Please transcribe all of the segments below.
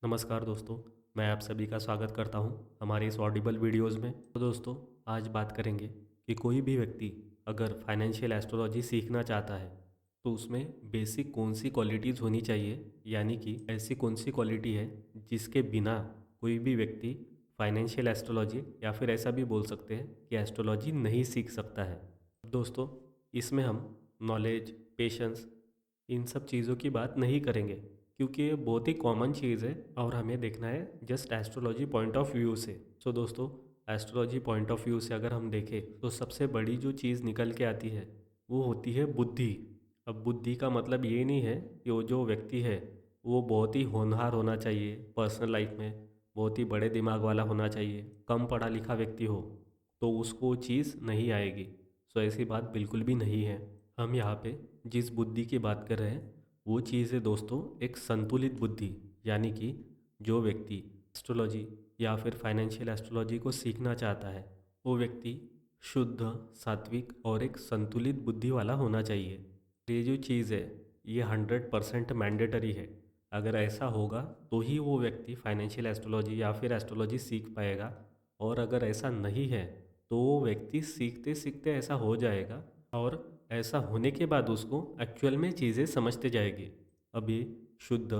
नमस्कार दोस्तों, मैं आप सभी का स्वागत करता हूं हमारे इस ऑडिबल वीडियोस में। तो दोस्तों, आज बात करेंगे कि कोई भी व्यक्ति अगर फाइनेंशियल एस्ट्रोलॉजी सीखना चाहता है तो उसमें बेसिक कौन सी क्वालिटीज़ होनी चाहिए, यानी कि ऐसी कौन सी क्वालिटी है जिसके बिना कोई भी व्यक्ति फाइनेंशियल एस्ट्रोलॉजी या फिर ऐसा भी बोल सकते हैं कि एस्ट्रोलॉजी नहीं सीख सकता है। दोस्तों, इसमें हम नॉलेज, पेशेंस, इन सब चीज़ों की बात नहीं करेंगे क्योंकि ये बहुत ही कॉमन चीज़ है और हमें देखना है just astrology point of view से। सो दोस्तों, एस्ट्रोलॉजी पॉइंट ऑफ व्यू से अगर हम देखें तो सबसे बड़ी जो चीज़ निकल के आती है वो होती है बुद्धि। अब बुद्धि का मतलब ये नहीं है कि वो जो व्यक्ति है वो बहुत ही होनहार होना चाहिए, पर्सनल लाइफ में बहुत ही बड़े दिमाग वाला होना चाहिए, कम पढ़ा लिखा व्यक्ति हो तो उसको वो चीज़ नहीं आएगी। सो ऐसी बात बिल्कुल भी नहीं है। हम यहाँ पे जिस बुद्धि की बात कर रहे हैं वो चीज़ है दोस्तों एक संतुलित बुद्धि, यानी कि जो व्यक्ति एस्ट्रोलॉजी या फिर फाइनेंशियल एस्ट्रोलॉजी को सीखना चाहता है वो व्यक्ति शुद्ध, सात्विक और एक संतुलित बुद्धि वाला होना चाहिए। ये जो चीज़ है ये 100% मैंडेटरी है। अगर ऐसा होगा तो ही वो व्यक्ति फाइनेंशियल एस्ट्रोलॉजी या फिर एस्ट्रोलॉजी सीख पाएगा, और अगर ऐसा नहीं है तो वो व्यक्ति सीखते सीखते ऐसा हो जाएगा और ऐसा होने के बाद उसको एक्चुअल में चीज़ें समझते जाएगी। अभी शुद्ध,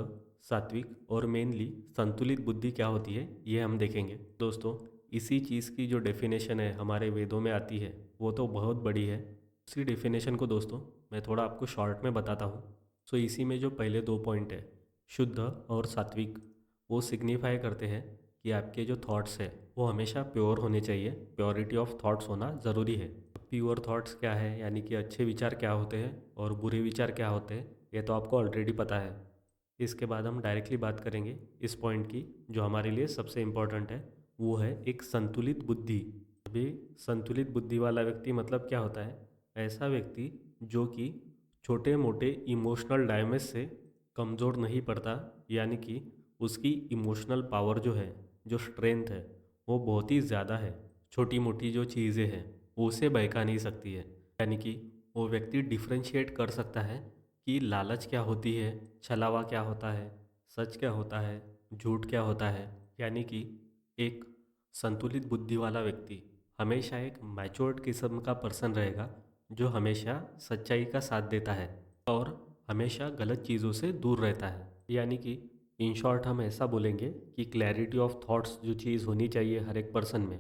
सात्विक और मेनली संतुलित बुद्धि क्या होती है ये हम देखेंगे। दोस्तों, इसी चीज़ की जो डेफिनेशन है हमारे वेदों में आती है वो तो बहुत बड़ी है। उसी डेफिनेशन को दोस्तों मैं थोड़ा आपको शॉर्ट में बताता हूँ। सो इसी में जो पहले दो पॉइंट है, शुद्ध और सात्विक, वो सिग्निफाई करते हैं कि आपके जो थॉट्स है वो हमेशा प्योर होने चाहिए। प्योरिटी ऑफ थॉट्स होना ज़रूरी है। प्योर थॉट्स क्या है, यानी कि अच्छे विचार क्या होते हैं और बुरे विचार क्या होते हैं, ये तो आपको ऑलरेडी पता है। इसके बाद हम डायरेक्टली बात करेंगे इस पॉइंट की जो हमारे लिए सबसे इम्पोर्टेंट है, वो है एक संतुलित बुद्धि। अभी संतुलित बुद्धि वाला व्यक्ति मतलब क्या होता है? ऐसा व्यक्ति जो कि छोटे मोटे इमोशनल डैमेज से कमज़ोर नहीं पड़ता, यानी कि उसकी इमोशनल पावर जो है, जो स्ट्रेंथ है, वो बहुत ही ज़्यादा है। छोटी मोटी जो चीज़ें हैं वो उसे बहका नहीं सकती है। यानी कि वो व्यक्ति डिफ्रेंशिएट कर सकता है कि लालच क्या होती है, छलावा क्या होता है, सच क्या होता है, झूठ क्या होता है। यानी कि एक संतुलित बुद्धि वाला व्यक्ति हमेशा एक मैच्योर्ड किस्म का पर्सन रहेगा जो हमेशा सच्चाई का साथ देता है और हमेशा गलत चीज़ों से दूर रहता है। यानी कि इन शॉर्ट हम ऐसा बोलेंगे कि क्लैरिटी ऑफ थॉट्स जो चीज़ होनी चाहिए हर एक पर्सन में,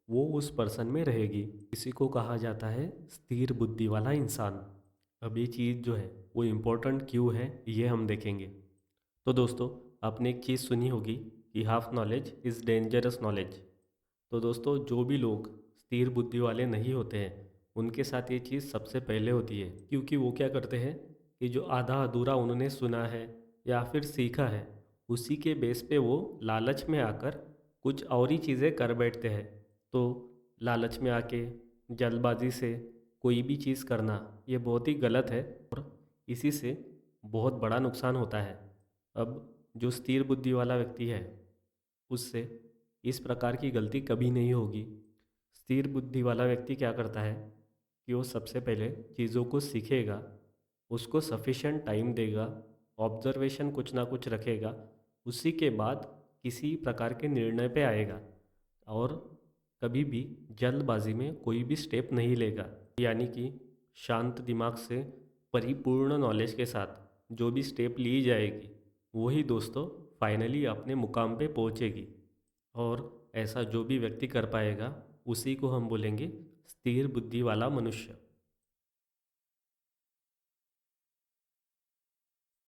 वो उस पर्सन में रहेगी। इसी को कहा जाता है स्थिर बुद्धि वाला इंसान। अब ये चीज़ जो है वो इम्पोर्टेंट क्यों है ये हम देखेंगे। तो दोस्तों, आपने एक चीज़ सुनी होगी कि half knowledge is dangerous knowledge. तो दोस्तों, जो भी लोग स्थिर बुद्धि वाले नहीं होते हैं उनके साथ ये चीज़ सबसे पहले होती है, क्योंकि वो क्या करते हैं कि जो आधा अधूरा उन्होंने सुना है या फिर सीखा है उसी के बेस पे वो लालच में आकर कुछ और ही चीज़ें कर बैठते हैं। तो लालच में आके जल्दबाजी से कोई भी चीज़ करना ये बहुत ही गलत है और इसी से बहुत बड़ा नुकसान होता है। अब जो स्थिर बुद्धि वाला व्यक्ति है उससे इस प्रकार की गलती कभी नहीं होगी। स्थिर बुद्धि वाला व्यक्ति क्या करता है कि वो सबसे पहले चीज़ों को सीखेगा, उसको सफिशेंट टाइम देगा, ऑब्जर्वेशन कुछ ना कुछ रखेगा, उसी के बाद किसी प्रकार के निर्णय पे आएगा और कभी भी जल्दबाजी में कोई भी स्टेप नहीं लेगा। यानी कि शांत दिमाग से परिपूर्ण नॉलेज के साथ जो भी स्टेप ली जाएगी वही दोस्तों फाइनली अपने मुकाम पे पहुंचेगी। और ऐसा जो भी व्यक्ति कर पाएगा उसी को हम बोलेंगे स्थिर बुद्धि वाला मनुष्य।